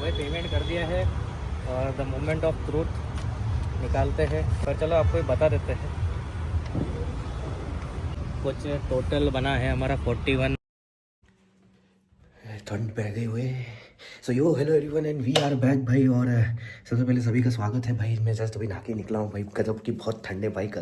भाई पेमेंट कर दिया है और द मोमेंट ऑफ ट्रूथ निकालते हैं। पर चलो आपको ये बता देते हैं, कुछ टोटल बना है हमारा 41। ठंड पै गई हुए। So yo hello everyone and we are back भाई। और सबसे पहले सभी का स्वागत है भाई। मैं जस्ट अभी नहा के निकला हूँ भाई, गजब की बहुत ठंडे भाई का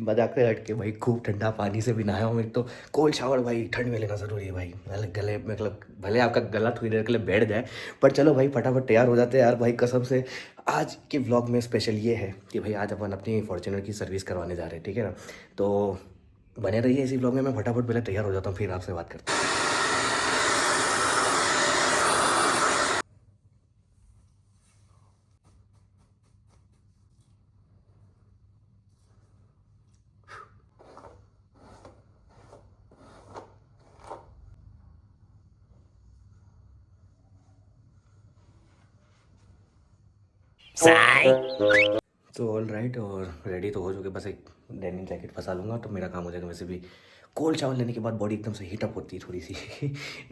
मजाक से हट के भाई खूब ठंडा पानी से भी नहाया हूँ। एक तो कोल्ड शावर भाई ठंड में लेना ज़रूरी है भाई, गले मतलब भले आपका गला थोड़ी देर के लिए बैठ जाए, पर चलो भाई फटाफट तैयार हो जाते हैं यार भाई कसम से। आज के व्लॉग में स्पेशल ये है कि भाई आज अपन अपनी फॉर्च्यूनर की सर्विस करवाने जा रहे हैं, ठीक है ना। तो बने रहिए इसी व्लॉग में। मैं फटाफट पहले तैयार हो जाता हूँ फिर आपसे बात करता हूँ। तो ऑल राइट, और रेडी तो हो चुके, बस एक डेनिम जैकेट फंसा लूँगा तो मेरा काम हो जाएगा। वैसे भी कोल्ड शावर लेने के बाद बॉडी एकदम से हीटअप होती है थोड़ी सी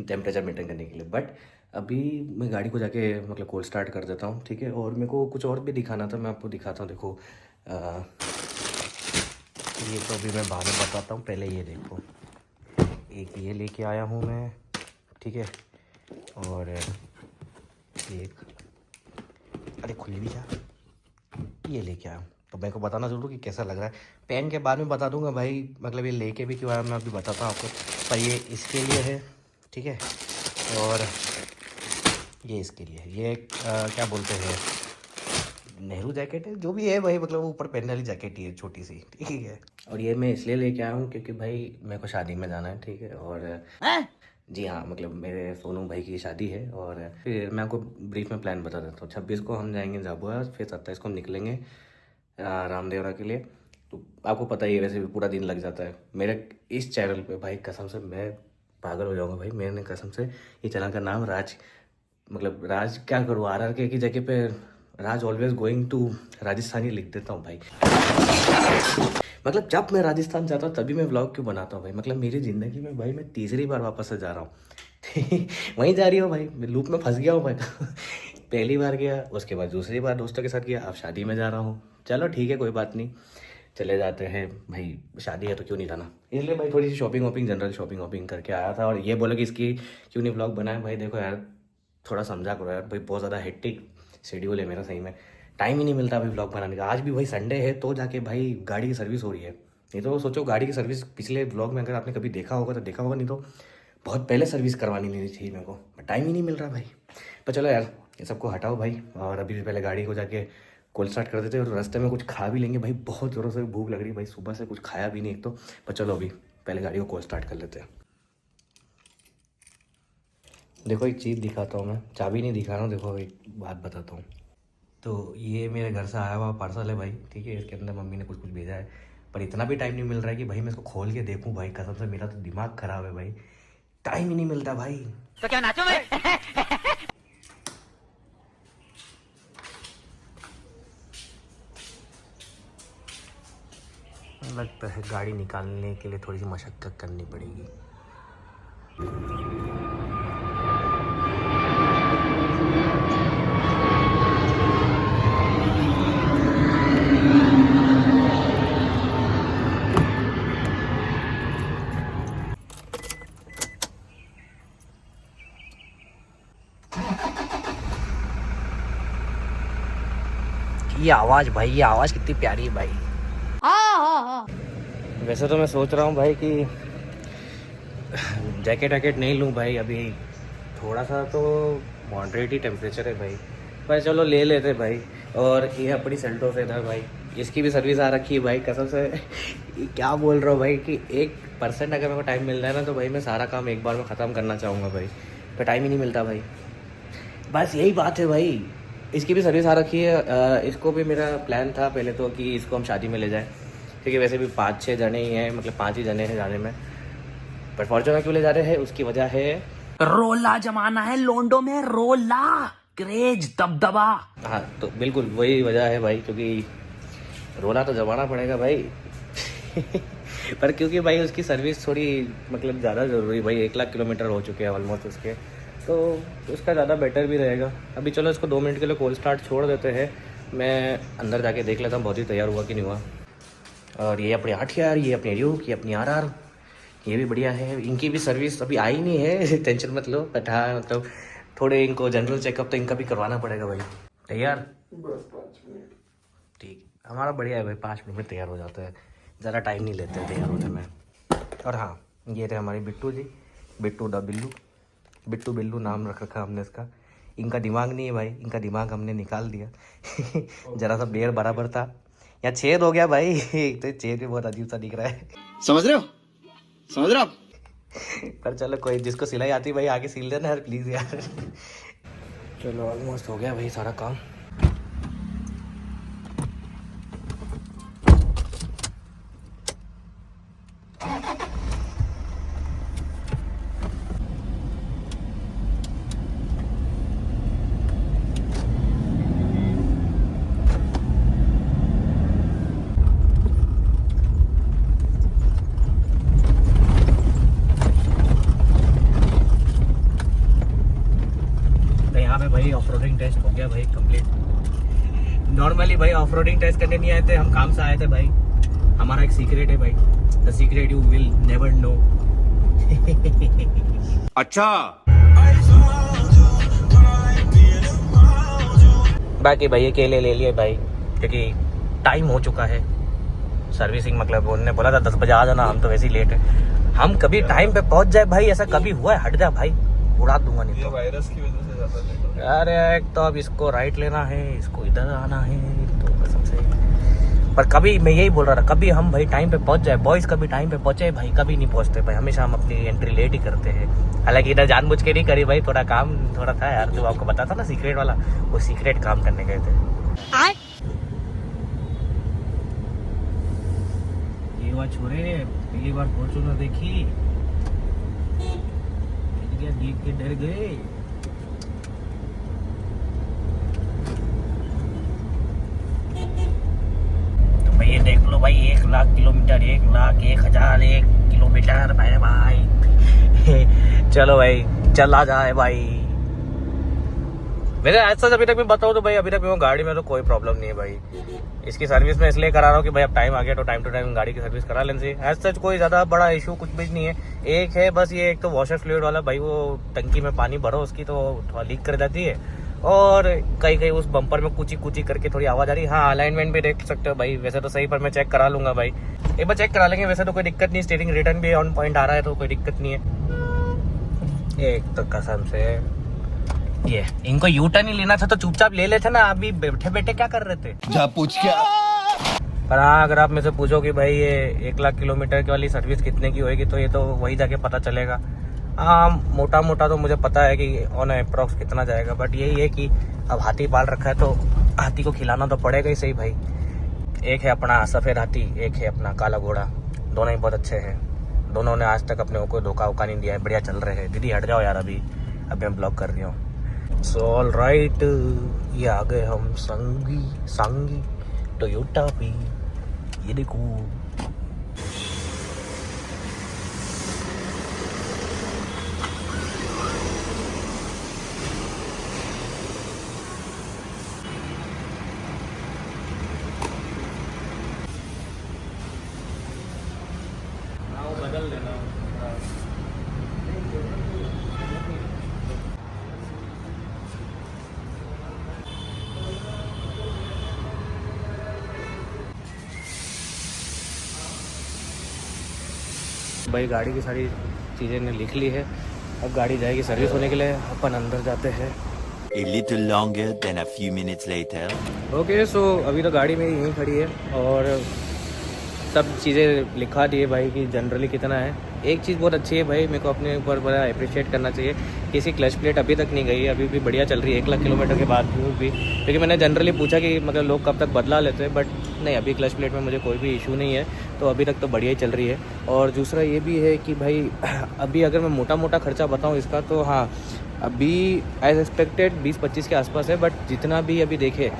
टेम्परेचर मेंटेन करने के लिए। बट अभी मैं गाड़ी को जाके मतलब कोल्ड स्टार्ट कर देता हूँ, ठीक है। और मेरे को कुछ और भी दिखाना था, मैं आपको दिखाता हूँ। देखो ये तो अभी मैं बाद में बताता हूँ, पहले ये देखो। एक ये लेके आया हूँ मैं, ठीक है। और एक अरे खुली भी जा, ये लेके आया हूँ। तो मेरे को बताना ज़रूर कि कैसा लग रहा है। पेन के बाद में बता दूंगा भाई, मतलब ये लेके भी क्यों आया मैं अभी बताता हूँ आपको। पर ये इसके लिए है, ठीक है। और ये इसके लिए है, ये क्या बोलते हैं, नेहरू जैकेट है जो भी है भाई, मतलब ऊपर पहनने वाली जैकेट ही है छोटी सी, ठीक है। और ये मैं इसलिए लेके आया हूँ क्योंकि भाई मेरे को शादी में जाना है, ठीक है। और जी हाँ, मतलब मेरे सोनू भाई की शादी है। और फिर मैं आपको ब्रीफ में प्लान बता देता हूँ। 26 को हम जाएंगे झाबुआ, फिर 27 को हम निकलेंगे रामदेवरा के लिए। तो आपको पता ही है वैसे भी पूरा दिन लग जाता है मेरे इस चैनल पे भाई। कसम से मैं पागल हो जाऊंगा भाई। मैंने कसम से ये चैनल का नाम राज, मतलब राज क्या करूँ, RRK की जगह पे राज ऑलवेज गोइंग टू राजस्थानी लिख देता हूँ भाई। मतलब जब मैं राजस्थान जाता हूँ तभी मैं व्लॉग क्यों बनाता हूँ भाई। मतलब मेरी ज़िंदगी में भाई मैं तीसरी बार वापस से जा रहा हूँ वहीं जा रही हूँ भाई, मैं लूप में फंस गया हूँ भाई पहली बार गया, उसके बाद दूसरी बार दोस्तों के साथ गया, अब शादी में जा रहा हूँ। चलो ठीक है, कोई बात नहीं, चले जाते हैं भाई। शादी है तो क्यों नहीं जाना। इसलिए भाई थोड़ी सी शॉपिंग वॉपिंग, जनरल शॉपिंग वॉपिंग करके आया था। और ये बोले कि इसकी क्यों नहीं व्लॉग बनाए। भाई देखो यार, थोड़ा समझा करो यार भाई, बहुत ज़्यादा हेक्टिक शेड्यूल है मेरा, सही में टाइम ही नहीं मिलता अभी व्लॉग बनाने का। आज भी भाई संडे है तो जाके भाई गाड़ी की सर्विस हो रही है। नहीं तो सोचो गाड़ी की सर्विस पिछले व्लॉग में अगर आपने कभी देखा होगा तो देखा होगा, नहीं तो बहुत पहले सर्विस करवानी लेनी चाहिए मेरे को, टाइम ही नहीं मिल रहा भाई। पर चलो यार ये सबको हटाओ भाई, और अभी भी पहले गाड़ी को जाके कोल्ड स्टार्ट कर देते हैं। और रास्ते में कुछ खा भी लेंगे भाई, बहुत ज़ोरों से भूख लग रही है भाई, सुबह से कुछ खाया भी नहीं एक तो। पर चलो अभी पहले गाड़ी को कोल्ड स्टार्ट कर लेते हैं। देखो एक चीज़ दिखाता हूँ मैं, चाबी नहीं दिखा रहा हूँ, देखो एक बात बताता हूँ। तो ये मेरे घर से आया हुआ पार्सल है भाई, ठीक है। इसके अंदर मम्मी ने कुछ कुछ भेजा है, पर इतना भी टाइम नहीं मिल रहा है कि भाई मैं इसको खोल के देखूं भाई। कसम से मेरा तो दिमाग खराब है भाई, टाइम ही नहीं मिलता भाई। तो क्या नाचो मैं लगता है गाड़ी निकालने के लिए थोड़ी सी मशक्कत करनी पड़ेगी। ये आवाज़ भाई, ये आवाज़ कितनी प्यारी है भाई। वैसे तो मैं सोच रहा हूँ भाई कि जैकेट वैकेट नहीं लूँ भाई अभी, थोड़ा सा तो मॉडरेट ही टेम्परेचर है भाई, पर चलो ले लेते भाई। और ये अपनी सेल्टोस है इधर भाई, इसकी भी सर्विस आ रखी है भाई। कसम से क्या बोल रहा हूँ भाई कि 1% अगर मेरे को टाइम मिल रहा है ना तो भाई मैं सारा काम एक बार में ख़त्म करना चाहूँगा भाई, पर टाइम ही नहीं मिलता भाई। बस यही बात है भाई। इसकी भी सर्विस आ रखी है। इसको भी मेरा प्लान था पहले तो कि इसको हम शादी में ले जाएं, ठीक है। वैसे भी 5-6 जने ही हैं, मतलब 5 ही जने हैं जाने में। पर फॉर्च्यूनर क्यों ले जा रहे हैं उसकी वजह है, रोला जमाना है लोंडो में, रोला क्रेज दबदबा। हाँ तो बिल्कुल वही वजह है भाई, क्योंकि रोला तो जमाना पड़ेगा भाई पर क्योंकि भाई उसकी सर्विस थोड़ी मतलब ज़्यादा ज़रूरी भाई, 1 लाख किलोमीटर हो चुके हैं ऑलमोस्ट उसके। तो उसका ज़्यादा बेटर भी रहेगा। अभी चलो इसको 2 मिनट के लिए कोल्ड स्टार्ट छोड़ देते हैं, मैं अंदर जाके देख लेता हूँ बहुत ही तैयार हुआ कि नहीं हुआ। और ये अपने 8R, ये अपनी ड्यूक, ये अपनी RR, ये भी बढ़िया है। इनकी भी सर्विस अभी आई नहीं है टेंशन मत लो, बट हाँ मतलब थोड़े इनको जनरल चेकअप तो इनका भी करवाना पड़ेगा भाई। तैयार बस 5 मिनट। ठीक, हमारा बढ़िया है भाई, 5 मिनट में तैयार हो जाता है, ज़्यादा टाइम नहीं लेते हैं तैयार होने में। और हाँ, ये थे हमारी बिट्टू जी, बिट्टू द बिल्लू, बिट्टू बिल्लू नाम रख रखा हमने इसका। इनका दिमाग नहीं है भाई, इनका दिमाग हमने निकाल दिया जरा सा बेर बराबर था, यहाँ छेद हो गया भाई तो छेद भी बहुत अजीब सा दिख रहा है, समझ रहे हो आप? पर चलो कोई, जिसको सिलाई आती है भाई आगे सिल देना यार प्लीज़ यार। चलो ऑलमोस्ट हो गया भाई सारा काम। भाई ऑफ रोडिंग टेस्ट हो गया भाई कंप्लीट। नॉर्मली भाई ऑफ रोडिंग टेस्ट करने नहीं आए थे हम, काम से आए थे भाई। हमारा एक सीक्रेट है भाई, the secret you will never know. अच्छा, बाकी भाई अकेले ले लिए भाई, क्योंकि टाइम हो चुका है। सर्विसिंग मतलब उन्होंने बोला था 10 बजे आ जाना, हम तो वैसे ही लेट है। हम कभी टाइम पे पहुंच जाए भाई, ऐसा कभी हुआ है? हट जा भाई, उड़ा दूंगा नहीं तो। वायरस की वजह से ज्यादा लेट हो अरे एक तो अब इसको राइट लेना है, इसको इधर आना है, तो कसम से। पर कभी मैं यही बोल रहा था, कभी हम भाई टाइम पे पहुंच जाए, बॉयज कभी टाइम पे पहुंचे भाई, कभी नहीं पहुंचते भाई, हमेशा हम अपनी एंट्री लेट ही करते हैं। हालांकि इधर जानबूझ के नहीं करी भाई, थोड़ा काम थोड़ा था यार, जो आपको पता था ना सीक्रेट वाला, वो सीक्रेट काम करने गए थे। ये हुआ छोरे, पहली बार फॉर्च्यूनर देखी, देख के डर गए। तो भाई ये देख लो भाई, 1 लाख किलोमीटर, 1,01,001 किलोमीटर भाई भाई चलो भाई चला जाए भाई। मेरे ऐसा अभी तक मैं बताऊँ तो भाई, अभी तक मेरे गाड़ी में तो कोई प्रॉब्लम नहीं है भाई। इसकी सर्विस मैं इसलिए करा रहा हूँ कि भाई अब टाइम आ गया तो टाइम टू टाइम गाड़ी की सर्विस करा लेने से। एज सच कोई ज़्यादा बड़ा इशू कुछ भी नहीं है। एक है बस ये, एक तो वॉशर फ्लूइड वाला भाई, वो टंकी में पानी भरो उसकी तो थोड़ा लीक कर जाती है, और कहीं कहीं उस बम्पर में कुची कुची करके थोड़ी आवाज़ आ रही है। हाँ अलाइनमेंट भी देख सकते हो भाई, वैसे तो सही, पर मैं चेक करा लूँगा भाई, एक बार चेक करा लेंगे। वैसे तो कोई दिक्कत नहीं, स्टीयरिंग रिटर्न भी ऑन पॉइंट आ रहा है तो कोई दिक्कत नहीं है। एक तो कसम से ये इनको यू टर्न ही लेना था तो चुपचाप ले लेते ना, अभी बैठे बैठे क्या कर रहे थे? जा पूछ क्या। पर हाँ, अगर आप मेरे से पूछो कि भाई ये 1 लाख किलोमीटर की वाली सर्विस कितने की होएगी, तो ये तो वही जाके पता चलेगा। हाँ मोटा मोटा तो मुझे पता है कि ऑन अप्रॉक्स कितना जाएगा, बट यही है कि अब हाथी पाल रखा है तो हाथी को खिलाना तो पड़ेगा ही सही भाई। एक है अपना सफ़ेद हाथी, एक है अपना काला घोड़ा, दोनों ही बहुत अच्छे हैं। दोनों ने आज तक अपने को धोखा वोखा नहीं दिया है, बढ़िया चल रहे हैं। दीदी हट जाओ यार, अभी मैं ब्लॉग कर रही हूँ। सो ऑल राइट, ये आ गए हम सांगी टोयोटा पे। ये देखो बदल लेना। भाई गाड़ी की सारी चीज़ें ने लिख ली है, अब गाड़ी जाएगी सर्विस होने के लिए, अपन अंदर जाते हैं। A little longer than a few minutes later. Okay so अभी तो गाड़ी मेरी यहीं खड़ी है और सब चीज़ें लिखा दी है भाई कि जनरली कितना है। एक चीज़ बहुत अच्छी है भाई, मेरे को अपने ऊपर बड़ा अप्रिशिएट करना चाहिए कि इसकी क्लच प्लेट अभी तक नहीं गई है, अभी भी बढ़िया चल रही है 1 लाख किलोमीटर के बाद भी। क्योंकि मैंने जनरली पूछा कि मतलब लोग कब तक बदला लेते हैं, बट नहीं, अभी क्लच प्लेट में मुझे कोई भी इशू नहीं है, तो अभी तक तो बढ़िया ही चल रही है। और दूसरा ये भी है कि भाई अभी अगर मैं मोटा मोटा खर्चा बताऊँ इसका, तो हाँ अभी एज एक्सपेक्टेड 20-25 के आसपास है, बट जितना भी अभी देखे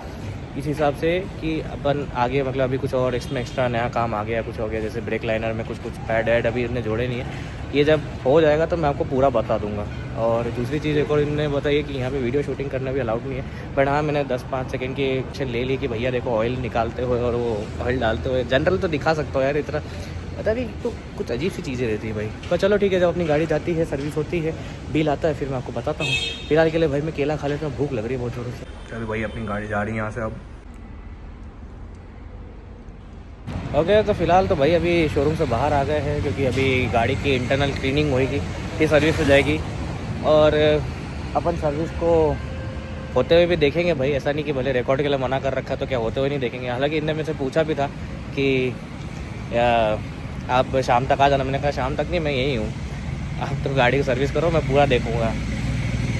इस हिसाब से कि अपन आगे मतलब अभी कुछ और इसमें एक्स्ट्रा नया काम आ गया, कुछ हो गया, जैसे ब्रेक लाइनर में कुछ पैड ऐड अभी इन्होंने जोड़े नहीं है। ये जब हो जाएगा तो मैं आपको पूरा बता दूंगा। और दूसरी चीज़ एक और इन्होंने बताई कि यहाँ पे वीडियो शूटिंग करना भी अलाउड नहीं है, बट हाँ मैंने 10-5 सेकंड की एक्शन ले ली कि भैया देखो ऑयल निकालते हुए और वो ऑयल डालते हुए जनरल तो दिखा सकता हो यार, इतना पता नहीं तो कुछ अजीब सी चीज़ें रहती है भाई। तो चलो ठीक है, जब अपनी गाड़ी जाती है, सर्विस होती है, बिल आता है, फिर मैं आपको बताता हूँ। फिलहाल के लिए भाई मैं केला खा लेता हूँ, भूख लग रही है बहुत ज़ोरों से। चलो भाई अपनी गाड़ी जा रही है यहाँ से अब। ओके तो फिलहाल तो भाई अभी शोरूम से बाहर आ गए हैं, क्योंकि अभी गाड़ी की इंटरनल क्लीनिंग होएगी, फिर सर्विस हो जाएगी। और अपन सर्विस को होते हुए भी देखेंगे भाई, ऐसा नहीं कि भले रिकॉर्ड के लिए मना कर रखा तो क्या होते हुए नहीं देखेंगे। हालांकि इनने मेरे से पूछा भी था कि आप शाम तक आ जाना। मैंने कहा शाम तक नहीं, मैं यही हूँ, आप तो गाड़ी की सर्विस करो, मैं पूरा देखूँगा।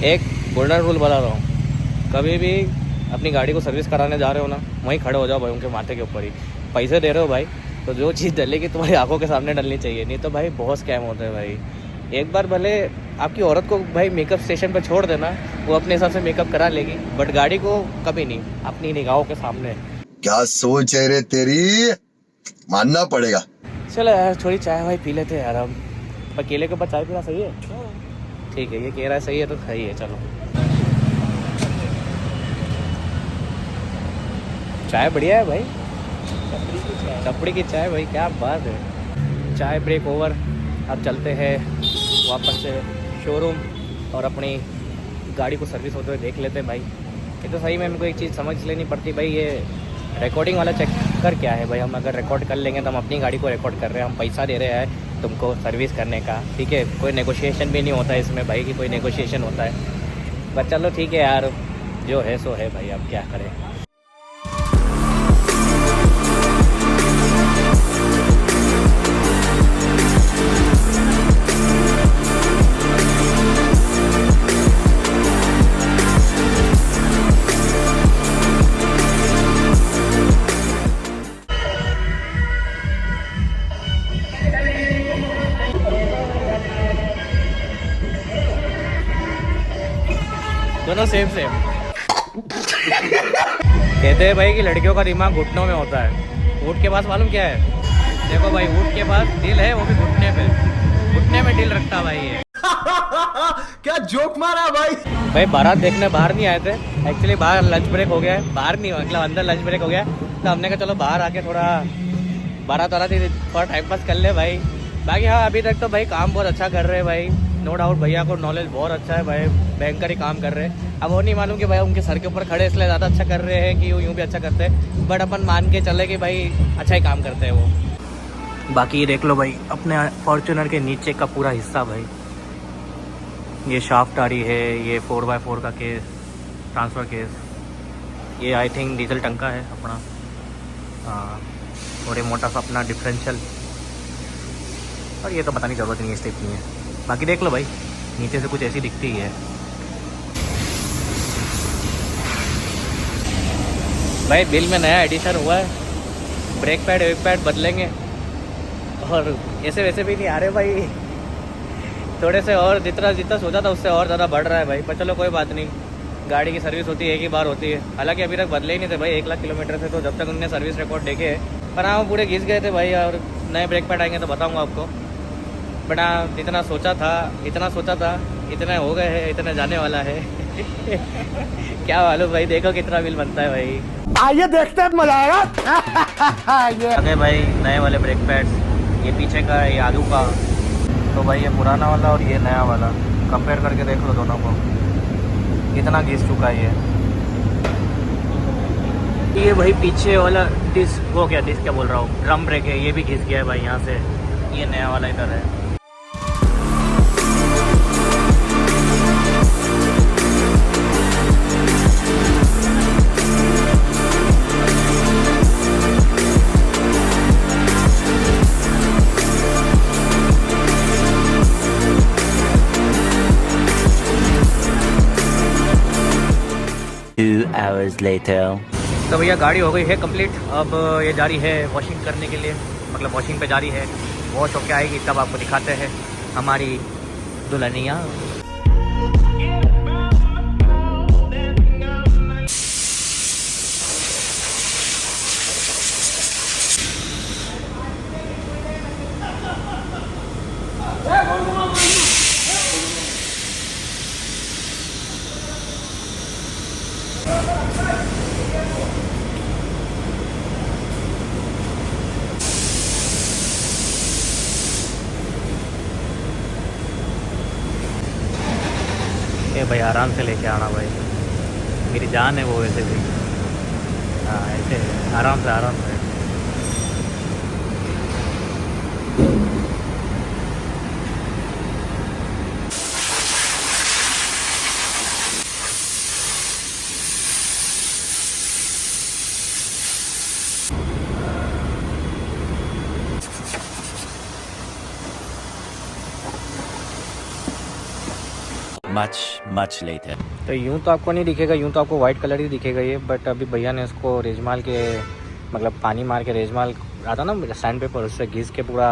एक गोल्डन रूल बता रहा हूँ, कभी भी अपनी गाड़ी को सर्विस कराने जा रहे हो ना, वहीं खड़े हो जाओ भाई उनके माथे के ऊपर ही। पैसे दे रहे हो भाई तो जो चीज़ डलेगी तुम्हारी आंखों के सामने डलनी चाहिए, नहीं तो भाई बहुत स्कैम होते हैं भाई। एक बार भले आपकी औरत को भाई मेकअप स्टेशन पर छोड़ देना, वो अपने हिसाब से मेकअप करा लेगी, बट गाड़ी को कभी नहीं, अपनी निगाहों के सामने। क्या सोच है रे तेरी, मानना पड़ेगा। चलो यार थोड़ी चाय भाई पी लेते हैं यार हम। पर केले के ऊपर चाय पीना सही है? ठीक है, ये कह रहा है सही है तो सही है। चलो चाय बढ़िया है भाई, चपड़ी की चाय भाई, क्या बात है। चाय ब्रेक ओवर, अब चलते हैं वापस से शोरूम और अपनी गाड़ी को सर्विस होते हुए देख लेते हैं भाई। ये तो सही में मेरे को एक चीज़ समझ लेनी पड़ती भाई, ये रिकॉर्डिंग वाला चक्कर क्या है भाई। हम अगर रिकॉर्ड कर लेंगे तो हम अपनी गाड़ी को रिकॉर्ड कर रहे हैं, हम पैसा दे रहे हैं तुमको सर्विस करने का, ठीक है। कोई नेगोशिएशन भी नहीं होता है इसमें भाई, कि कोई नेगोशिएशन होता है। बट चलो ठीक है यार, जो है सो है भाई, अब क्या करें। दोनों सेम कहते हैं भाई कि लड़कियों का दिमाग घुटनों में होता है। ऊँट के पास मालूम क्या है? देखो भाई, ऊँट के पास दिल है, वो भी घुटने पे, घुटने में दिल रखता भाई ये। क्या जोक मारा भाई। भाई बारात देखने बाहर नहीं आए थे, एक्चुअली बाहर लंच ब्रेक हो गया है, बाहर नहीं मतलब अंदर लंच ब्रेक हो गया है, तो हमने कहा चलो बाहर आके थोड़ा बारात थोड़ा टाइम पास कर ले भाई। बाकी हाँ अभी तक तो भाई काम बहुत अच्छा कर रहे हैं भाई, नो डाउट। भैया को नॉलेज बहुत अच्छा है भाई, भयंकर ही काम कर रहे हैं। अब वो नहीं मालूम कि भाई उनके सर के ऊपर खड़े इसलिए ज़्यादा अच्छा कर रहे हैं कि यूँ भी अच्छा करते हैं, बट अपन मान के चले कि भाई अच्छा ही काम करते हैं वो। बाकी ये देख लो भाई, अपने फॉर्च्यूनर के नीचे का पूरा हिस्सा भाई, ये शाफ्ट आ रही है, ये 4x4 का केस, ट्रांसफ़र केस, ये आई थिंक डीजल टंका है अपना, हाँ। और ये मोटा सा अपना डिफरेंशियल, और ये तो पता नहीं ज़रूरत नहीं है, स्टेप नहीं है। बाकी देख लो भाई, नीचे से कुछ ऐसी दिखती ही है भाई। बिल में नया एडिशन हुआ है, ब्रेक पैड वेक पैड बदलेंगे, और ऐसे वैसे भी नहीं आ रहे भाई, थोड़े से और जितना सोचा था उससे और ज़्यादा बढ़ रहा है भाई। पर चलो कोई बात नहीं, गाड़ी की सर्विस होती है एक ही बार होती है। हालांकि अभी तक बदले ही नहीं थे भाई 1 लाख किलोमीटर से, तो जब तक उन्होंने सर्विस रिकॉर्ड देखे, पर हाँ वो पूरे घिस गए थे भाई। और नए ब्रेक पैड आएंगे तो बताऊँगा आपको, बट हाँ जितना सोचा था इतना हो गए हैं, इतना जाने वाला है। क्या मालूम भाई, देखो कितना बिल बनता है भाई। आइए देखते हैं, मजा आएगा। अरे भाई नए वाले ब्रेक पैड्स, ये पीछे का है, ये आलू का, तो भाई ये पुराना वाला और ये नया वाला कंपेयर करके देख लो दोनों को, कितना घिस चुका है ये भाई। पीछे वाला डिस्क, वो क्या डिस्क क्या बोल रहा हूँ, ड्रम ब्रेक है, ये भी घिस गया है भाई यहाँ से। ये नया वाला इधर है। Two hours later. तो भैया गाड़ी हो गई है कंप्लीट, अब ये जा रही है वॉशिंग करने के लिए, मतलब वॉशिंग पे जा रही है। वॉश होके आएगी तब आपको दिखाते हैं हमारी दुल्हनिया। ए भाई आराम से लेके आना भाई, मेरी जान है वो वैसे भी। हाँ ऐसे आराम से आराम से। Much later. तो यूँ तो आपको नहीं दिखेगा, यूँ तो आपको वाइट कलर ही दिखेगा ये, बट अभी भैया ने इसको रेजमाल के मतलब पानी मार के रेजमाल आता ना सैंड पेपर, उससे घिस के पूरा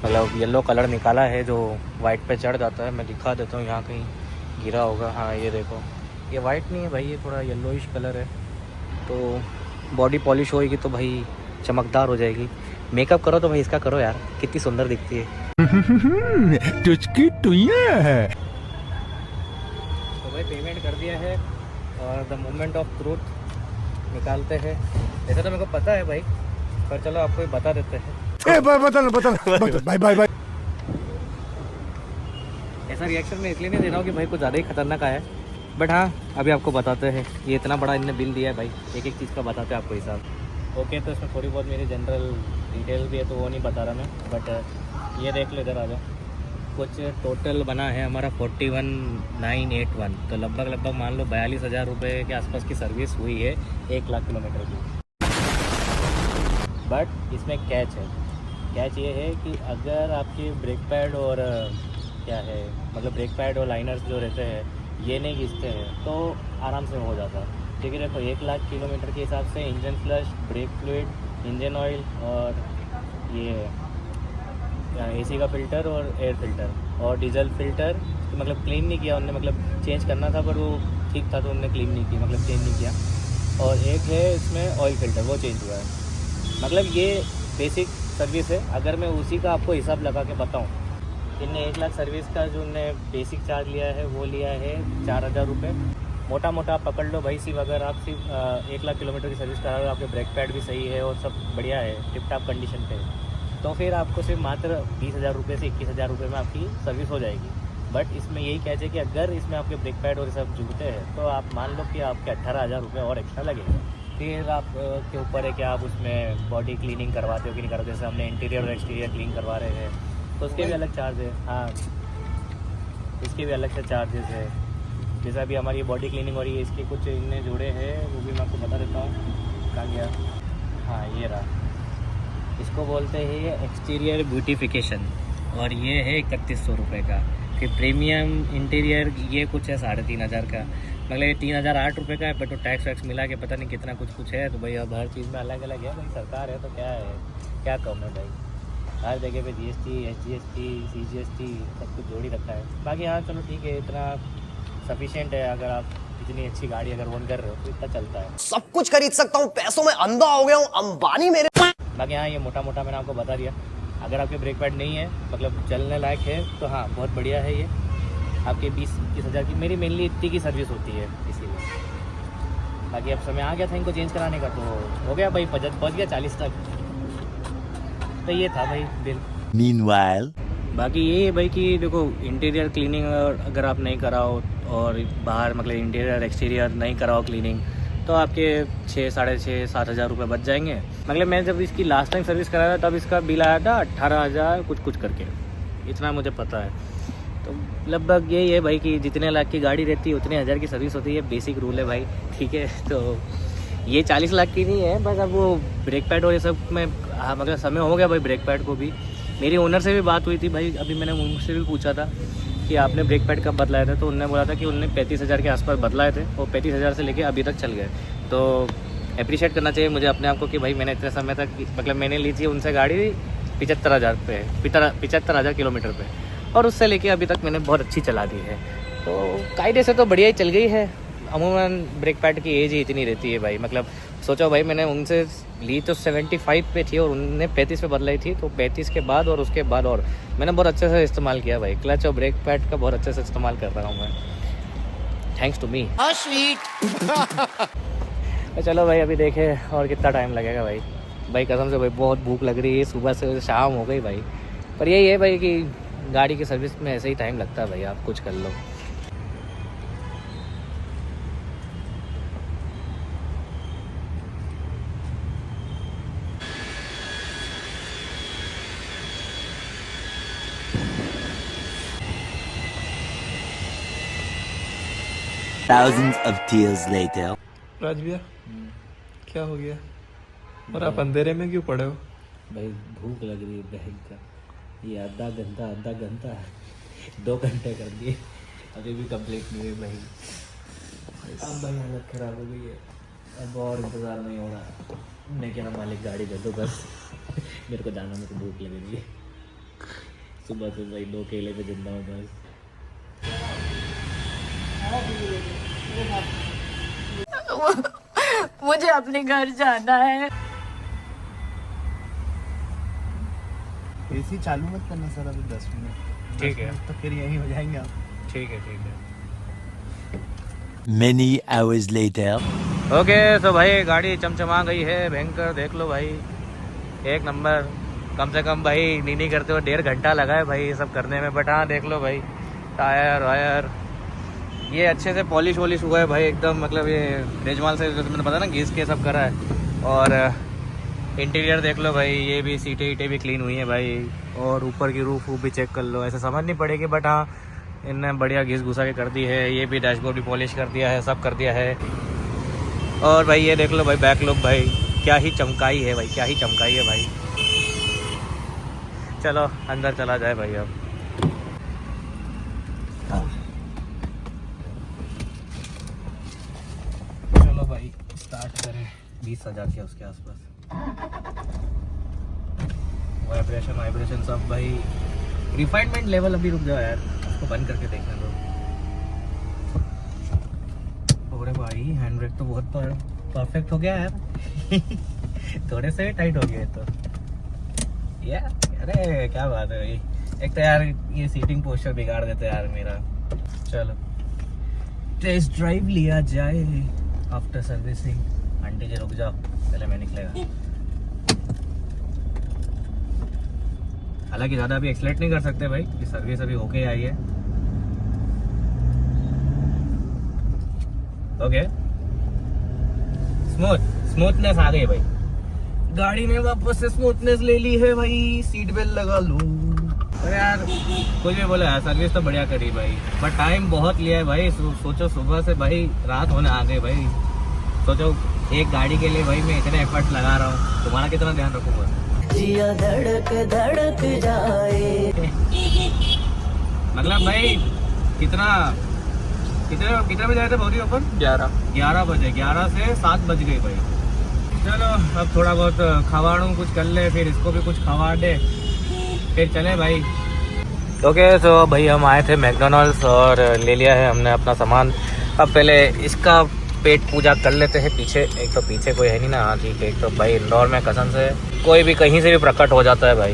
मतलब येलो कलर निकाला है जो वाइट पे चढ़ जाता है। मैं दिखा देता हूँ, यहाँ कहीं गिरा होगा। हाँ ये देखो, ये वाइट नहीं है भाई, ये थोड़ा येलोइश कलर है। तो बॉडी पॉलिश होएगी तो भाई चमकदार हो जाएगी। मेकअप करो तो भाई इसका करो यार, कितनी सुंदर दिखती है। टुचकी टुइयां है। तो भाई पेमेंट कर दिया है और द मोमेंट ऑफ ट्रूथ निकालते हैं। ऐसा तो मेरे को पता है भाई, पर चलो आपको ही बता देते हैं। Bye bye bye. ऐसा रिएक्शन मैं इसलिए नहीं दे रहा हूँ कि भाई कुछ ज़्यादा ही खतरनाक आया है, बट हाँ अभी आपको बताते हैं। ये इतना बड़ा इनने बिल दिया है भाई, एक एक चीज़ का बताते हैं आपको हिसाब। ओके, तो इसमें थोड़ी बहुत मेरी जनरल डिटेल भी है तो वो नहीं बता रहा मैं, बट ये देख लो इधर आ जाओ। कुछ टोटल बना है हमारा 41,981, तो लगभग मान लो 42,000 रुपये के आसपास की सर्विस हुई है 1 लाख किलोमीटर की। बट इसमें कैच है, कैच ये है कि अगर आपके ब्रेक पैड और क्या है मतलब ब्रेक पैड और लाइनर्स जो रहते हैं ये नहीं घिसते हैं तो आराम से हो जाता है। ठीक है, देखो 1 लाख किलोमीटर के हिसाब से engine flush, brake fluid, engine oil और ये एसी का फ़िल्टर और एयर फ़िल्टर और डीजल फ़िल्टर तो मतलब क्लीन नहीं किया उनने, मतलब चेंज करना था पर वो ठीक था तो उन्होंने क्लीन नहीं किया, मतलब चेंज नहीं किया। और एक है इसमें ऑयल फ़िल्टर, वो चेंज हुआ है। मतलब ये बेसिक सर्विस है। अगर मैं उसी का आपको हिसाब लगा के बताऊँ, इनने 1 लाख सर्विस का जो उनने बेसिक चार्ज लिया है वो लिया है 4,000 रुपये। मोटा मोटा पकड़ लो भाई, सिर्फ अगर आप सिर्फ 1 लाख किलोमीटर की सर्विस करा रहे हो, आपके ब्रेक पैड भी सही है और सब बढ़िया है, टिप टॉप कंडीशन पे, तो फिर आपको सिर्फ मात्र 20,000 रुपये से 21,000 रुपये में आपकी सर्विस हो जाएगी। बट इसमें यही कहते हैं कि अगर इसमें आपके ब्रेक पैड और सब जुड़ते हैं तो आप मान लो कि आपके 18,000 रुपये और एक्स्ट्रा लगेगा। फिर आप के ऊपर है कि आप उसमें बॉडी क्लीनिंग करवाते हो कि नहीं करवाते। जैसे हमने इंटीरियर और एक्सटीरियर क्लीन करवा रहे हैं तो उसके भी अलग चार्ज है। हाँ, इसके भी अलग से चार्जेस है। जैसे अभी हमारी बॉडी क्लीनिंग हो रही है, इसके कुछ इनने जोड़े हैं वो भी मैं आपको बता देता हूँ। कहाँ गया? हाँ ये रहा, इसको बोलते हैं एक्सटीरियर ब्यूटिफिकेशन और ये है 3100 रुपये का। फिर प्रीमियम इंटीरियर ये कुछ है 3,500 का, मतलब ये 3,008 रुपये का है। बट तो टैक्स वैक्स मिला के पता नहीं कितना कुछ है। तो भाई अब हर चीज़ में अलग अलग है भाई, सरकार है तो क्या है, क्या कम है भाई। हर जगह पे GST, SGST, CGST सब कुछ जोड़ ही रखा है। बाकी हाँ चलो ठीक है, इतना सफिशिएंट है। अगर आप इतनी अच्छी गाड़ी अगर ओन कर रहे हो तो इतना चलता है। सब कुछ खरीद सकता हूँ, पैसों में अंधा हो गया हूँ, अंबानी मेरे। बाकी हाँ ये मोटा मोटा मैंने आपको बता दिया। अगर आपके ब्रेक पैड नहीं है मतलब चलने लायक है तो हाँ बहुत बढ़िया है ये। आपके 20-21 हज़ार की मेरी मेनली इतनी की सर्विस होती है इसीलिए। बाकी अब समय आ गया था इनको चेंज कराने का, तो हो गया भाई, पहुँच गया 40 तक। तो ये था भाई बिल। Meanwhile, बाकी ये है भाई कि देखो इंटीरियर क्लीनिंग अगर आप नहीं कराओ और बाहर मतलब इंटीरियर एक्सटीरियर नहीं कराओ क्लीनिंग तो आपके 6, 6.5, 7,000 रुपये बच जाएंगे। मतलब मैं जब इसकी लास्ट टाइम सर्विस कराया था तब इसका बिल आया था 18,000 कुछ करके, इतना मुझे पता है। तो लगभग यही है भाई कि जितने लाख की गाड़ी रहती है उतने हज़ार की सर्विस होती है, बेसिक रूल है भाई। ठीक है, तो ये 40 लाख की नहीं है, बस अब वो ब्रेक पैड और ये सब में हाँ मतलब समय हो गया भाई ब्रेक पैड को भी। मेरी ओनर से भी बात हुई थी भाई, अभी मैंने उनसे भी पूछा था कि आपने ब्रेक पैड कब बदलाए थे, तो उन्होंने बोला था कि उन्होंने 35,000 के आसपास बदलाए थे और 35,000 से लेके अभी तक चल गए। तो अप्रिशिएट करना चाहिए मुझे अपने आप को कि भाई मैंने इतने समय तक मतलब मैंने ली थी उनसे गाड़ी 75,000 पे 75,000 किलोमीटर पे, और उससे लेके अभी तक मैंने बहुत अच्छी चला दी है। तो कायदे से तो बढ़िया ही चल गई है। अमूमन ब्रेक पैड की एज ही इतनी रहती है भाई। मतलब सोचो भाई मैंने उनसे ली तो 75 पे थी और उन्होंने 35 पे बदलाई थी, तो 35 के बाद और उसके बाद और मैंने बहुत अच्छे से इस्तेमाल किया भाई। क्लच और ब्रेक पैड का बहुत अच्छे से इस्तेमाल कर रहा हूँ मैं। Thanks to me. चलो भाई अभी देखे और कितना टाइम लगेगा भाई। भाई कसम से भाई बहुत भूख लग रही है, सुबह से शाम हो गई भाई। पर यही है भाई कि गाड़ी की सर्विस में ऐसे ही टाइम लगता है भाई, आप कुछ कर लो। Thousands of tears later. राज भैया क्या हो गया और आप अंधेरे में क्यों पड़े हो? भाई भूख लग रही है बहन का। ये आधा घंटा 2 घंटे कर दिए, अभी भी कंप्लीट नहीं हुई भाई। अब भाई हालत ख़राब हो गई है, अब और इंतज़ार नहीं हो रहा। मैं कह रहा मालिक गाड़ी दे दो बस, मेरे को जाना, मेरे को भूख लग रही है। सुबह से भाई 2 केले पे जिंदा हूँ बस। मुझे अपने घर जाना है। एसी चालू मत करना सर अभी 10 मिनट। ठीक है तो फिर यहीं हो जाएंगे आप। ठीक है। Many hours later. ओके तो भाई गाड़ी चमचमा गई है भयंकर, देख लो भाई, एक नंबर। कम से कम भाई नीनी करते हुए 1.5 घंटा लगा है भाई ये सब करने में। बट हाँ देख लो भाई, टायर वायर ये अच्छे से पॉलिश वॉलिश हुआ है भाई एकदम। मतलब ये रेजमाल से मैंने पता ना घिस के सब करा है। और इंटीरियर देख लो भाई, ये भी सीटें भी क्लीन हुई हैं भाई। और ऊपर की रूफ भी चेक कर लो, ऐसे समझ नहीं पड़ेगी। बट हाँ इनने बढ़िया घिस घुसा के कर दी है। ये भी डैशबोर्ड भी पॉलिश कर दिया है, सब कर दिया है। और भाई ये देख लो भाई बैक लुक भाई, क्या ही चमकाई है भाई, क्या ही चमकाई है भाई। चलो अंदर चला जाए भाई अब। चलो भाई स्टार्ट करें 20,000 के उसके आसपास। वाइब्रेशन सब भाई, रिफाइनमेंट लेवल अभी रुक जाओ यार, उसको बंद करके देखने दो। अरे भाई हैंड ब्रेक तो बहुत परफेक्ट हो गया यार। थोड़े से टाइट हो गया तो यार। अरे क्या बात है भाई, एक तो यार ये सीटिंग पोस्चर बिगाड़ देते यार मेरा। चलो टेस्ट ड्राइव लिया जाए आफ्टर सर्विसिंग। आंटी जी रुक जाओ, पहले मैं निकलेगा। हालांकि ज़्यादा अभी एक्सलेट नहीं कर सकते भाई, कि सर्विस अभी होके आई है। ओके स्मूथनेस आ गई भाई गाड़ी में, वापस से स्मूथनेस ले ली है भाई। सीट बेल्ट लगा लो। अरे यार कुछ भी बोले यार, सर्विस तो बढ़िया करी भाई, पर टाइम बहुत लिया है भाई। सोचो सुबह से भाई रात होने आ गई भाई। सोचो एक गाड़ी के लिए भाई मैं इतने एफर्ट लगा रहा हूँ, तुम्हारा कितना ध्यान रखूंगा। जिया धड़क धड़क जाए। मतलब भाई कितने बजे आए थे भौजी अपन? 11 बजे। 11 से 7 बज गई भाई। चलो अब थोड़ा बहुत खवाड़ू कुछ कर ले, फिर इसको भी कुछ खवा दे, फिर चले भाई। ओके तो भाई हम आए थे मैकडॉनल्ड्स और ले लिया है हमने अपना सामान। अब पहले इसका पेट पूजा कर लेते हैं। पीछे एक तो पीछे कोई है नहीं ना। हाँ ठीक है, एक तो भाई इंदौर में कसम से कोई भी कहीं से भी प्रकट हो जाता है भाई।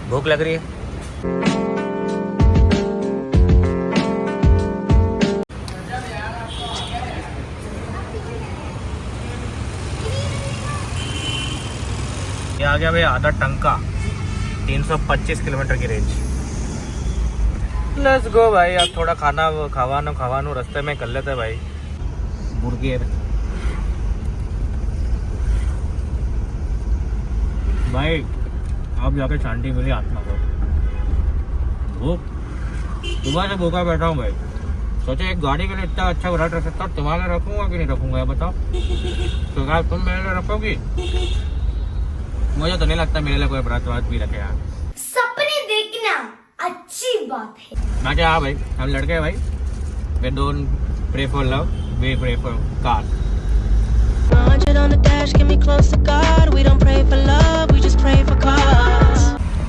भूख लग रही है। ये आ गया भाई आधा टंका, 325 किलोमीटर की रेंज। लेट्स गो भाई। अब थोड़ा खाना खवानो रास्ते में कर लेते हैं भाई। मुर्गे भाई अब जाके शांति मिली आत्मा को। भूख सुबह से भूखा बैठा हूँ भाई। सोचे एक गाड़ी के लिए इतना अच्छा व्रत रख सकता हूँ, तुम्हारे रखूंगा कि नहीं रखूंगा ये बताओ। तो क्या तुम मेरे लिए रखोगी? मुझे तो नहीं लगता मेरे लिए कोई व्रत भी रखे यार। सपने देखना अच्छी बात है। मैं क्या, हाँ भाई हम लड़के भाई, we don't pray for love, we pray for car.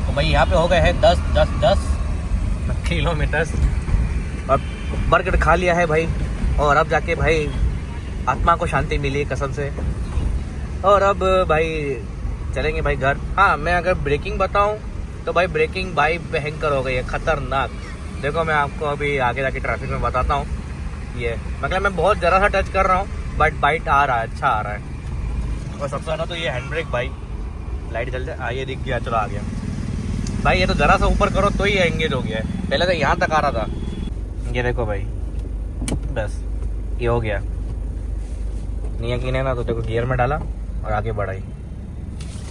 तो भाई यहाँ पे हो गए हैं 10 किलोमीटर। अब बर्गर खा लिया है भाई, और अब जाके भाई आत्मा को शांति मिली कसम से। और अब भाई चलेंगे भाई घर। हाँ, मैं अगर ब्रेकिंग बताऊं तो भाई ब्रेकिंग भाई भयंकर हो गई है, खतरनाक। देखो मैं आपको अभी आगे जाके ट्रैफिक में बताता हूँ। ये मतलब मैं बहुत ज़रा सा टच कर रहा हूँ बट बाइट आ रहा है, अच्छा आ रहा है। और सबसे ज़्यादा तो ये हैंड ब्रेक भाई, लाइट जल जाए, ये दिख गया, चलो आ गया भाई। ये तो ज़रा सा ऊपर करो तो ही एंगेज हो गया है, पहले तो यहाँ तक आ रहा था। ये देखो भाई, बस ये हो गया। नहीं यकीन है ना तो देखो गियर में डाला और आगे बढ़ाई,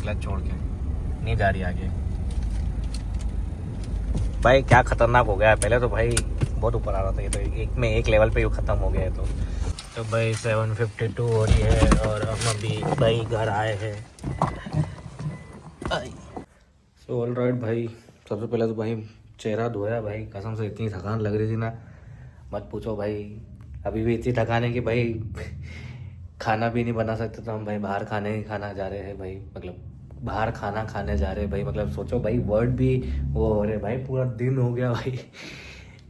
क्लच छोड़ के नहीं जा रही आगे। भाई क्या खतरनाक हो गया, पहले तो भाई बहुत ऊपर आ रहा था, ये तो एक लेवल पे ही ख़त्म हो गया है। तो भाई 7:52 हो रही है और हम अभी भाई घर आए हैं। सो ऑल राइट भाई, सबसे पहले तो भाई चेहरा धोया भाई, कसम से इतनी थकान लग रही थी ना मत पूछो भाई। अभी भी इतनी थकान है कि भाई खाना भी नहीं बना सकते, तो हम भाई बाहर खाना जा रहे हैं भाई, मतलब बाहर खाना खाने जा रहे हैं भाई। मतलब सोचो भाई, वर्ड भी वो हो रहे भाई, पूरा दिन हो गया भाई।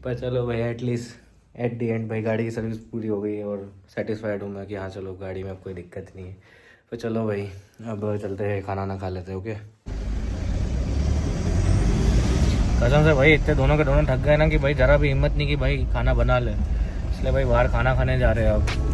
पर चलो भाई एटलीस्ट एट दी एंड भाई गाड़ी की सर्विस पूरी हो गई है और सेटिस्फाइड हूँ मैं कि हाँ चलो गाड़ी में अब कोई दिक्कत नहीं है। तो चलो भाई अब चलते हैं, खाना ना खा लेते हैं। ओके, कसम से भाई इतने दोनों के दोनों थक गए ना कि भाई ज़रा भी हिम्मत नहीं कि भाई खाना बना ले, इसलिए भाई बाहर खाना खाने जा रहे हैं अब।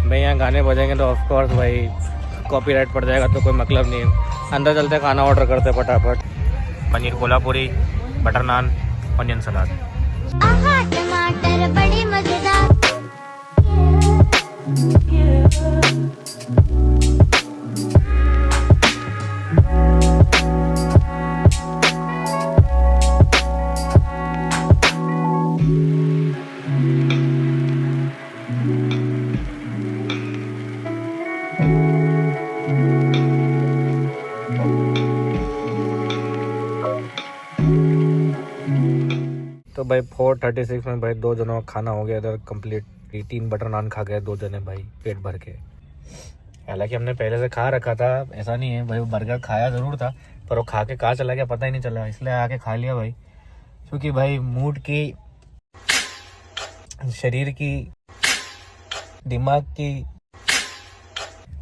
भाई यहाँ गाने बजेंगे तो ऑफकोर्स भाई कॉपीराइट पड़ जाएगा, तो कोई मतलब नहीं है। अंदर चलते खाना ऑर्डर करते फटाफट। पनीर कोल्हापुरी, बटर नान, ऑनियन सलाद। टमाटर बड़े मजेदार। तो भाई 4:36 में भाई 2 जनों का खाना हो गया इधर कंप्लीट। 3 बटर नान खा गए 2 जने भाई पेट भर के। हालांकि हमने पहले से खा रखा था, ऐसा नहीं है भाई, वो बर्गर खाया ज़रूर था पर वो खा के कहाँ चला गया पता ही नहीं चला, इसलिए आके खा लिया भाई। क्योंकि भाई मूड की, शरीर की, दिमाग की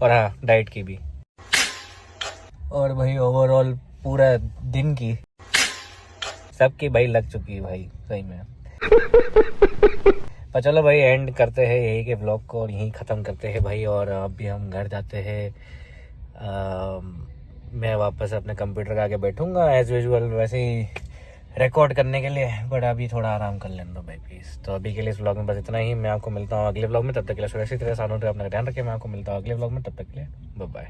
और हाँ डाइट की भी, और भाई ओवरऑल पूरा दिन की, सबकी भाई लग चुकी है भाई सही में। पर चलो भाई एंड करते हैं यही के ब्लॉग को और यहीं ख़त्म करते हैं भाई। और अभी हम घर जाते हैं। मैं वापस अपने कंप्यूटर के आगे बैठूंगा एज यूजुअल वैसे ही रिकॉर्ड करने के लिए, बट अभी थोड़ा आराम कर लेने दो भाई प्लीज़। तो अभी के लिए इस ब्लॉग में बस इतना ही। मैं आपको मिलता हूँ अगले ब्लॉग में, तब तक के लिए सुरक्षित तरह सानों से अपना ध्यान रखें। मैं आपको मिलता हूँ अगले ब्लॉग में, तब तक के लिए बाय बाय।